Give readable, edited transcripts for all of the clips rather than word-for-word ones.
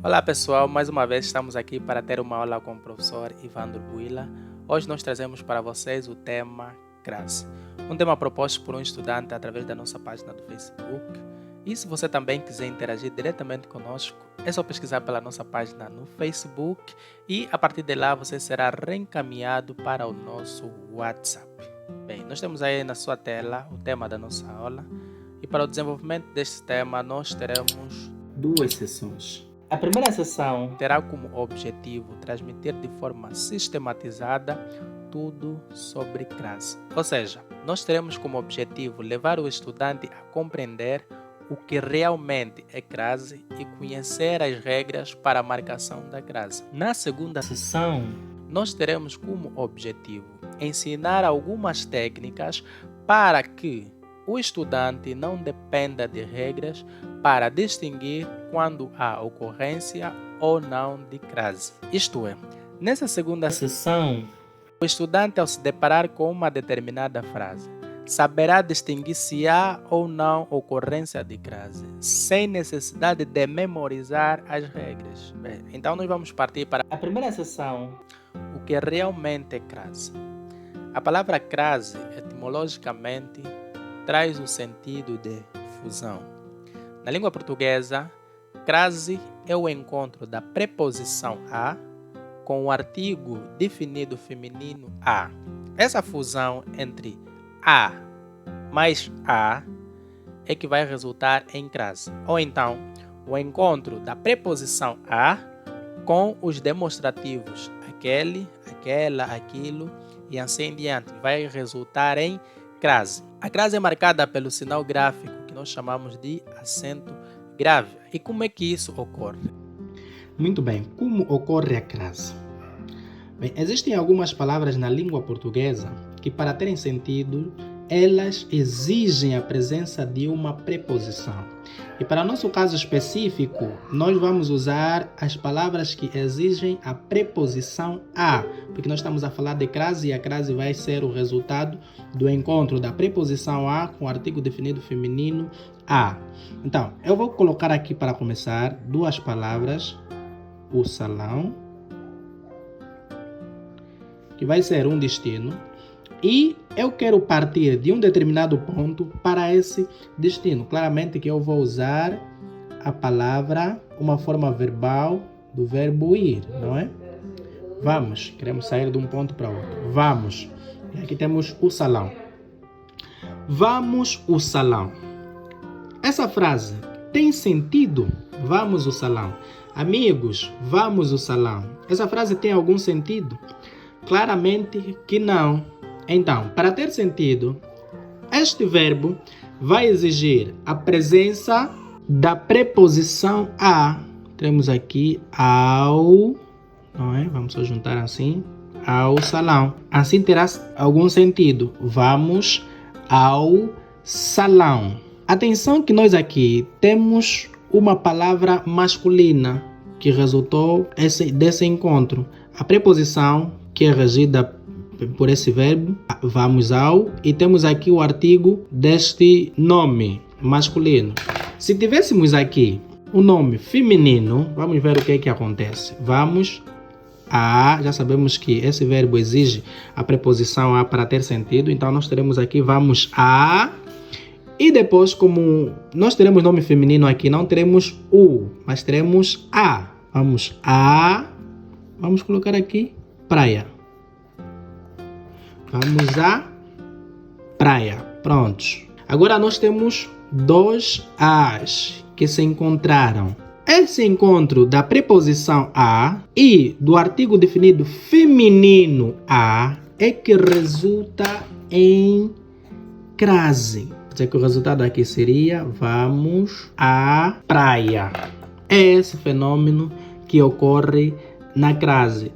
Olá pessoal, mais uma vez estamos aqui para ter uma aula com o professor Ivandro Buila. Hoje nós trazemos para vocês o tema crase, um tema proposto por um estudante através da nossa página do Facebook. E se você também quiser interagir diretamente conosco, é só pesquisar pela nossa página no Facebook e a partir de lá você será reencaminhado para o nosso WhatsApp. Bem, nós temos aí na sua tela o tema da nossa aula e para o desenvolvimento deste tema nós teremos duas sessões. A primeira sessão terá como objetivo transmitir de forma sistematizada tudo sobre crase. Ou seja, nós teremos como objetivo levar o estudante a compreender o que realmente é crase e conhecer as regras para a marcação da crase. Na segunda sessão, nós teremos como objetivo ensinar algumas técnicas para que o estudante não dependa de regras para distinguir quando há ocorrência ou não de crase. Isto é, nessa segunda sessão, o estudante, ao se deparar com uma determinada frase, saberá distinguir se há ou não ocorrência de crase, sem necessidade de memorizar as regras. Bem, então nós vamos partir para a primeira sessão, o que realmente é crase. A palavra crase, etimologicamente, traz o sentido de fusão. Na língua portuguesa, crase é o encontro da preposição a com o artigo definido feminino a. Essa fusão entre a mais a é que vai resultar em crase. Ou então, o encontro da preposição a com os demonstrativos aquele, aquela, aquilo e assim em diante vai resultar em crase. A crase é marcada pelo sinal gráfico que nós chamamos de acento grave. E como é que isso ocorre? Muito bem, como ocorre a crase? Bem, existem algumas palavras na língua portuguesa que, para terem sentido, elas exigem a presença de uma preposição. E para nosso caso específico, nós vamos usar as palavras que exigem a preposição a, porque nós estamos a falar de crase e a crase vai ser o resultado do encontro da preposição a com o artigo definido feminino a. Então, eu vou colocar aqui para começar duas palavras, o salão, que vai ser um destino, e eu quero partir de um determinado ponto para esse destino. Claramente que eu vou usar a palavra, uma forma verbal do verbo ir, não é? Vamos, queremos sair de um ponto para outro. Vamos. E aqui temos o salão. Vamos o salão. Essa frase tem sentido? Vamos o salão. Amigos, vamos o salão. Essa frase tem algum sentido? Claramente que não. Então, para ter sentido, este verbo vai exigir a presença da preposição a. Temos aqui ao, não é? Vamos só juntar assim, ao salão. Assim terá algum sentido. Vamos ao salão. Atenção que nós aqui temos uma palavra masculina que resultou desse encontro. A preposição que é regida por esse verbo, vamos ao, e temos aqui o artigo deste nome masculino. Se tivéssemos aqui o nome feminino, vamos ver o que é que acontece. Vamos a, já sabemos que esse verbo exige a preposição a para ter sentido, então nós teremos aqui vamos a, e depois, como nós teremos nome feminino aqui, não teremos o, mas teremos a. Vamos a, vamos colocar aqui praia. Vamos à praia. Prontos. Agora nós temos dois as que se encontraram. Esse encontro da preposição a e do artigo definido feminino a é que resulta em crase. Quer dizer que o resultado aqui seria vamos à praia. É esse fenômeno que ocorre na crase.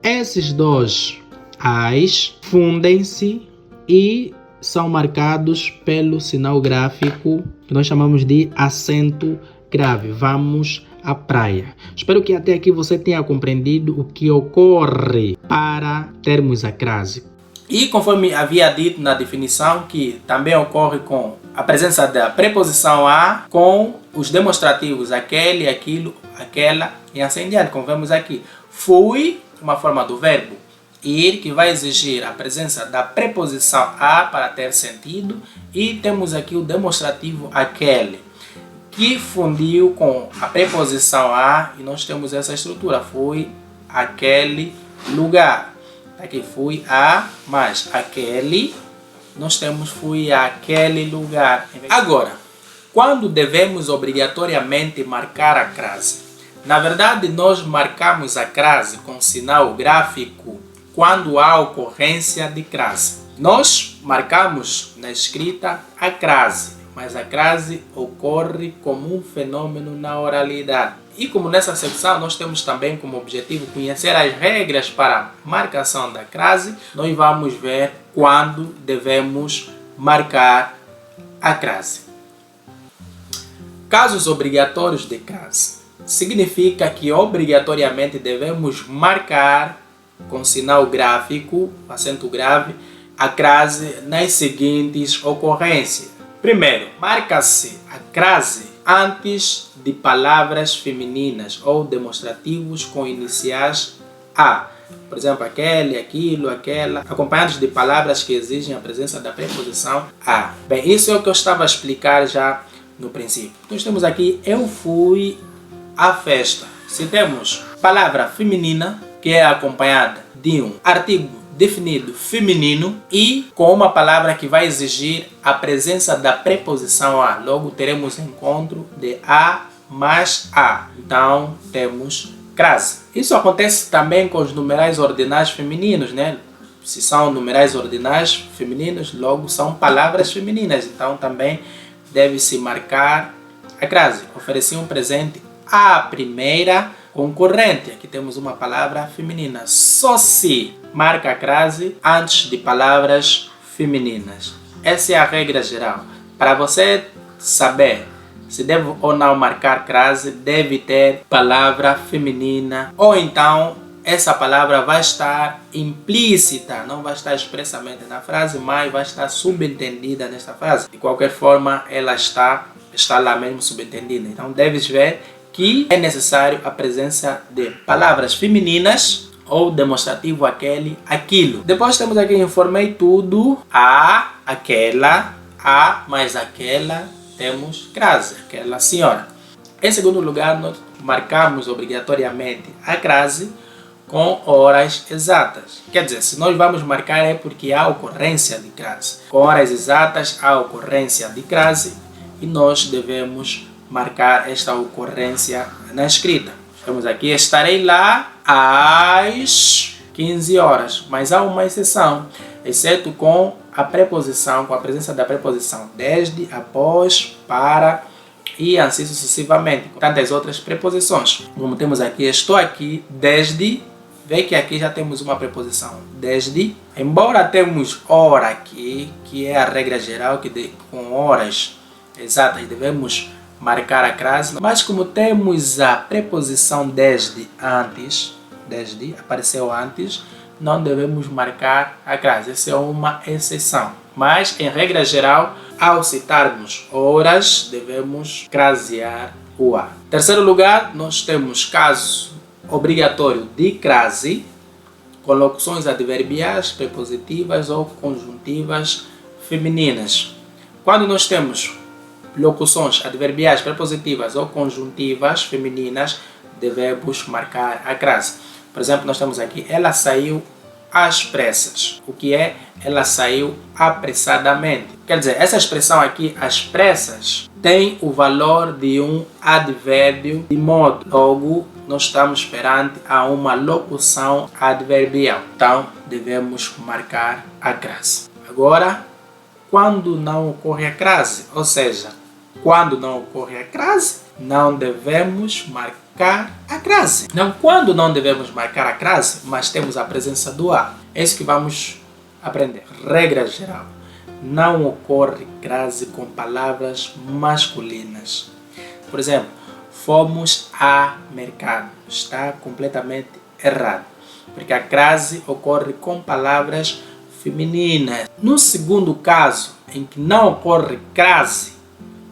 Esses dois as fundem-se e são marcados pelo sinal gráfico que nós chamamos de acento grave. Vamos à praia. Espero que até aqui você tenha compreendido o que ocorre para termos a crase. E conforme havia dito na definição, que também ocorre com a presença da preposição a com os demonstrativos aquele, aquilo, aquela e assim em diante, como vemos aqui. Fui, uma forma do verbo ir, que vai exigir a presença da preposição a para ter sentido, e temos aqui o demonstrativo aquele, que fundiu com a preposição a e nós temos essa estrutura. Fui aquele lugar. Aqui fui a mais aquele, nós temos fui àquele lugar. Agora, quando devemos obrigatoriamente marcar a crase? Na verdade, nós marcamos a crase com sinal gráfico quando há ocorrência de crase. Nós marcamos na escrita a crase, mas a crase ocorre como um fenômeno na oralidade. E como nessa secção nós temos também como objetivo conhecer as regras para a marcação da crase, nós vamos ver quando devemos marcar a crase. Casos obrigatórios de crase. Significa que obrigatoriamente devemos marcar com sinal gráfico, acento grave, a crase nas seguintes ocorrências. Primeiro, marca-se a crase antes de palavras femininas ou demonstrativos com iniciais a. Por exemplo, aquele, aquilo, aquela, acompanhados de palavras que exigem a presença da preposição a. Bem, isso é o que eu estava a explicar já no princípio. Nós temos aqui, eu fui à festa. Se temos palavra feminina, que é acompanhada de um artigo definido feminino e com uma palavra que vai exigir a presença da preposição a. Logo teremos encontro de a mais a. Então temos crase. Isso acontece também com os numerais ordinais femininos, né? Se são numerais ordinais femininos, logo são palavras femininas. Então também deve-se marcar a crase. Ofereci um presente à primeira concorrente. Aqui temos uma palavra feminina. Só se marca a crase antes de palavras femininas. Essa é a regra geral. Para você saber se deve ou não marcar crase, deve ter palavra feminina, ou então essa palavra vai estar implícita, não vai estar expressamente na frase, mas vai estar subentendida nesta frase. De qualquer forma, ela está lá mesmo subentendida. Então deves ver que é necessário a presença de palavras femininas ou demonstrativo aquele, aquilo. Depois temos aqui informei tudo, a, aquela, a mais aquela, temos crase, aquela senhora. Em segundo lugar, nós marcamos obrigatoriamente a crase com horas exatas. Quer dizer, se nós vamos marcar é porque há ocorrência de crase. Com horas exatas há ocorrência de crase e nós devemos marcar esta ocorrência na escrita. Temos aqui, estarei lá às 15 horas, mas há uma exceção, exceto com a preposição, com a presença da preposição desde, após, para e assim sucessivamente, com tantas outras preposições. Como temos aqui, estou aqui desde, vê que aqui já temos uma preposição, desde, embora temos hora aqui, que é a regra geral, que com horas exatas devemos marcar a crase, mas como temos a preposição desde antes, desde apareceu antes, não devemos marcar a crase. Essa é uma exceção. Mas, em regra geral, ao citarmos horas, devemos crasear o a. Em terceiro lugar, nós temos caso obrigatório de crase, com locuções adverbiais, prepositivas ou conjuntivas femininas. Quando nós temos locuções adverbiais, prepositivas ou conjuntivas femininas, devemos marcar a crase. Por exemplo, nós temos aqui, ela saiu às pressas. O que é? Ela saiu apressadamente. Quer dizer, essa expressão aqui, às pressas, tem o valor de um advérbio de modo. Logo, nós estamos perante a uma locução adverbial. Então, devemos marcar a crase. Agora, quando não ocorre a crase, ou seja, quando não ocorre a crase, não devemos marcar a crase. Não, quando não devemos marcar a crase, mas temos a presença do a. É isso que vamos aprender. Regra geral. Não ocorre crase com palavras masculinas. Por exemplo, fomos a mercado. Está completamente errado. Porque a crase ocorre com palavras femininas. No segundo caso, em que não ocorre crase,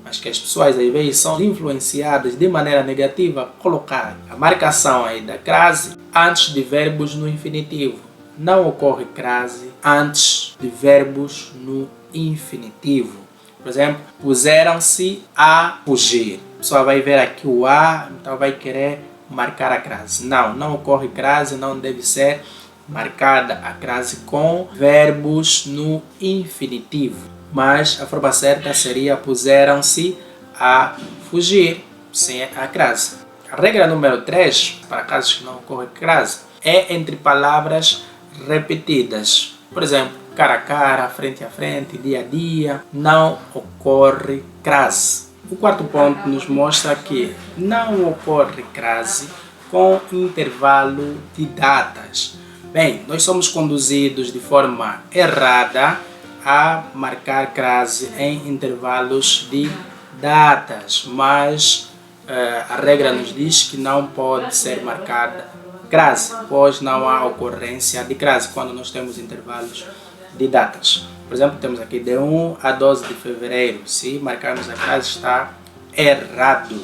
mas que as pessoas às vezes são influenciadas de maneira negativa a colocar a marcação aí da crase antes de verbos no infinitivo. Não ocorre crase antes de verbos no infinitivo. Por exemplo, puseram-se a fugir. A pessoa vai ver aqui o a, então vai querer marcar a crase. Não ocorre crase, não deve ser marcada a crase com verbos no infinitivo. Mas a forma certa seria puseram-se a fugir, sem a crase. A regra número 3, para casos que não ocorre crase, é entre palavras repetidas. Por exemplo, cara a cara, frente a frente, dia a dia, não ocorre crase. O quarto ponto nos mostra que não ocorre crase com intervalo de datas. Bem, nós somos conduzidos de forma errada a marcar crase em intervalos de datas, mas a regra nos diz que não pode ser marcada crase, pois não há ocorrência de crase quando nós temos intervalos de datas. Por exemplo, temos aqui de 1 a 12 de fevereiro. Se marcarmos a crase, está errado.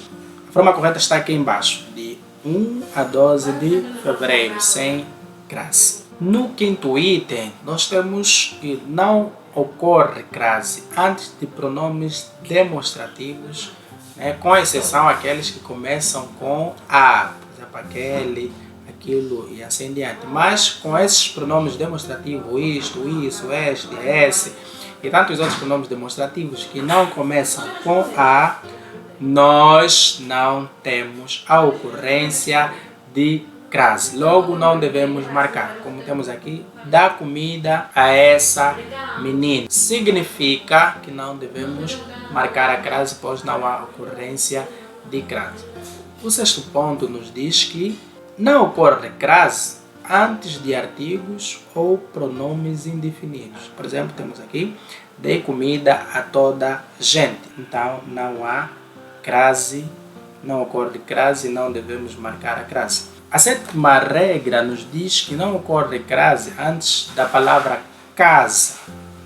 A forma correta está aqui embaixo, de 1 a 12 de fevereiro, sem crase. No quinto item, nós temos que não ocorre crase antes de pronomes demonstrativos, com exceção aqueles que começam com a, por exemplo, aquele, aquilo e assim diante. Mas com esses pronomes demonstrativos, isto, isso, este, esse e tantos outros pronomes demonstrativos que não começam com a, nós não temos a ocorrência de crase. Logo, não devemos marcar, como temos aqui, dá comida a essa menina. Significa que não devemos marcar a crase, pois não há ocorrência de crase. O sexto ponto nos diz que não ocorre crase antes de artigos ou pronomes indefinidos. Por exemplo, temos aqui, dei comida a toda gente. Então, não há crase, não ocorre crase, não devemos marcar a crase. A sétima regra nos diz que não ocorre crase antes da palavra casa.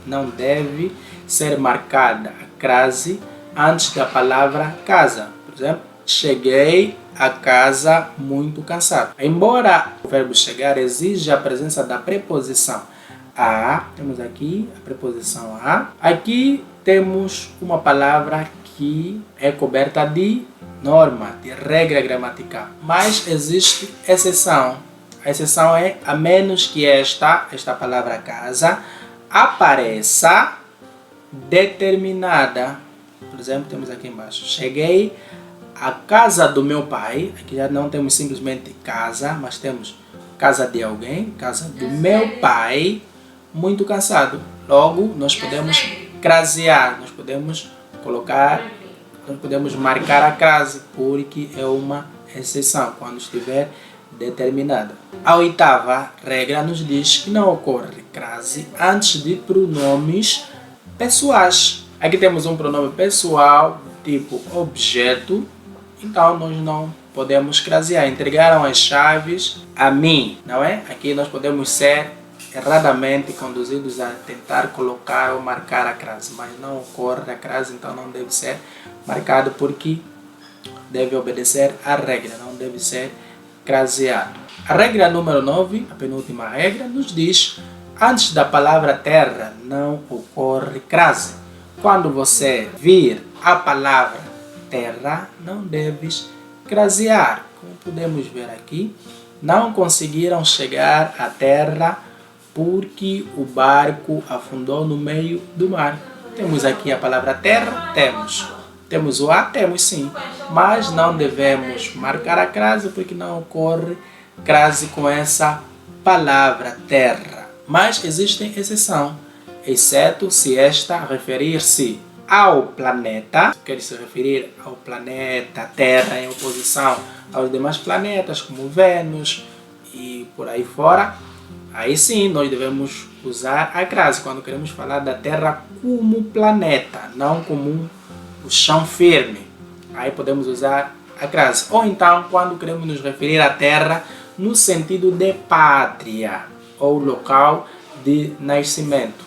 Não deve ser marcada a crase antes da palavra casa. Por exemplo, cheguei a casa muito cansado. Embora o verbo chegar exija a presença da preposição a, temos aqui a preposição a. Aqui temos uma palavra que é coberta de norma, de regra gramatical. Mas existe exceção. A exceção é a menos que esta palavra casa apareça determinada. Por exemplo, temos aqui embaixo, cheguei à casa do meu pai. Aqui já não temos simplesmente casa, mas temos casa de alguém, casa do meu pai, muito cansado. Logo, nós podemos crasear, nós podemos colocar, nós podemos marcar a crase, porque é uma exceção quando estiver determinada. A oitava regra nos diz que não ocorre crase antes de pronomes pessoais. Aqui temos um pronome pessoal, tipo objeto, então nós não podemos crasear. Entregaram as chaves a mim, não é? Aqui nós podemos ser erradamente conduzidos a tentar colocar ou marcar a crase, mas não ocorre a crase, então não deve ser marcado porque deve obedecer à regra, não deve ser craseado. A regra número 9, a penúltima regra, nos diz: antes da palavra terra não ocorre crase. Quando você vir a palavra terra, não deves crasear. Como podemos ver aqui, não conseguiram chegar à terra porque o barco afundou no meio do mar. Temos aqui a palavra terra, temos. Temos o a, temos sim, mas não devemos marcar a crase porque não ocorre crase com essa palavra terra. Mas existem exceções, exceto se esta referir-se ao planeta, quer se referir ao planeta Terra em oposição aos demais planetas, como Vênus e por aí fora. Aí sim, nós devemos usar a crase quando queremos falar da Terra como planeta, não como o chão firme. Aí podemos usar a crase. Ou então, quando queremos nos referir à Terra no sentido de pátria ou local de nascimento.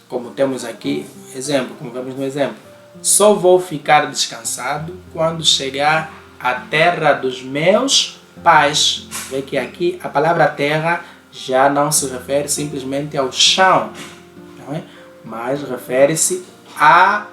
como temos aqui, exemplo, como vemos no exemplo. Só vou ficar descansado quando chegar à terra dos meus pais. Vê que aqui a palavra terra já não se refere simplesmente ao chão, não é? Mas refere-se à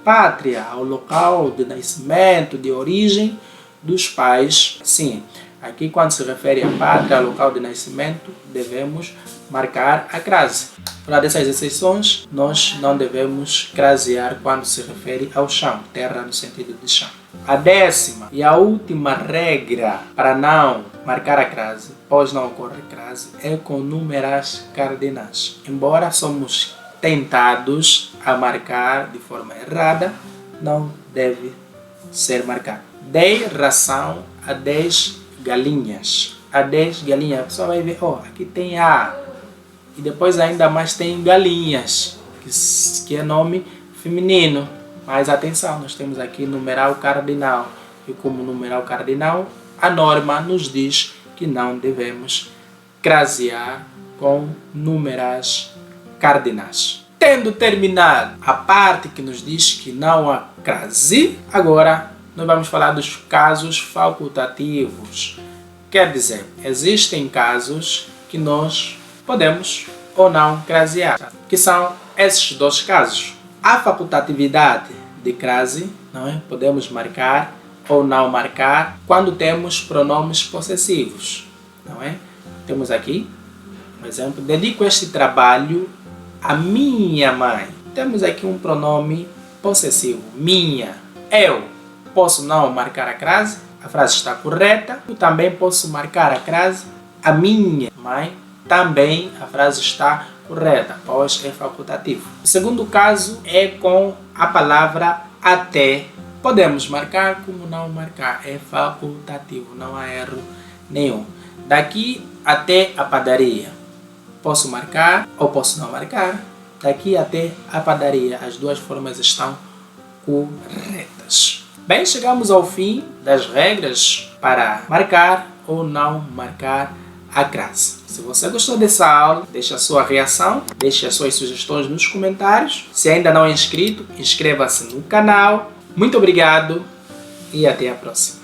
pátria, ao local de nascimento, de origem dos pais. Sim, aqui quando se refere à pátria, ao local de nascimento, devemos marcar a crase. Fora dessas exceções, nós não devemos crasear quando se refere ao chão, terra no sentido de chão. A 10ª e a última regra para não marcar a crase, pois não ocorre crase, é com numerais cardinais. Embora somos tentados a marcar de forma errada, não deve ser marcado. Dei ração a 10 galinhas. A 10 galinhas, a pessoa vai ver, aqui tem A. E depois ainda mais tem galinhas, que é nome feminino. Mas atenção, nós temos aqui numeral cardinal. E como numeral cardinal, a norma nos diz que não devemos crasear com numerais cardinais. Tendo terminado a parte que nos diz que não há crase, agora nós vamos falar dos casos facultativos. Quer dizer, existem casos que nós podemos ou não crasear, que são esses dois casos. A facultatividade de crase, não é? Podemos marcar ou não marcar quando temos pronomes possessivos, não é? Temos aqui, por exemplo, dedico este trabalho à minha mãe. Temos aqui um pronome possessivo, minha. Eu posso não marcar a crase, a frase está correta. Eu também posso marcar a crase, a minha mãe. Também a frase está correta, pois é facultativo. O segundo caso é com a palavra até. Podemos marcar como não marcar, é facultativo, não há erro nenhum. Daqui até a padaria, posso marcar ou posso não marcar. Daqui até a padaria, as duas formas estão corretas. Bem, chegamos ao fim das regras para marcar ou não marcar a crase. Se você gostou dessa aula, deixe a sua reação, deixe as suas sugestões nos comentários. Se ainda não é inscrito, inscreva-se no canal. Muito obrigado e até a próxima.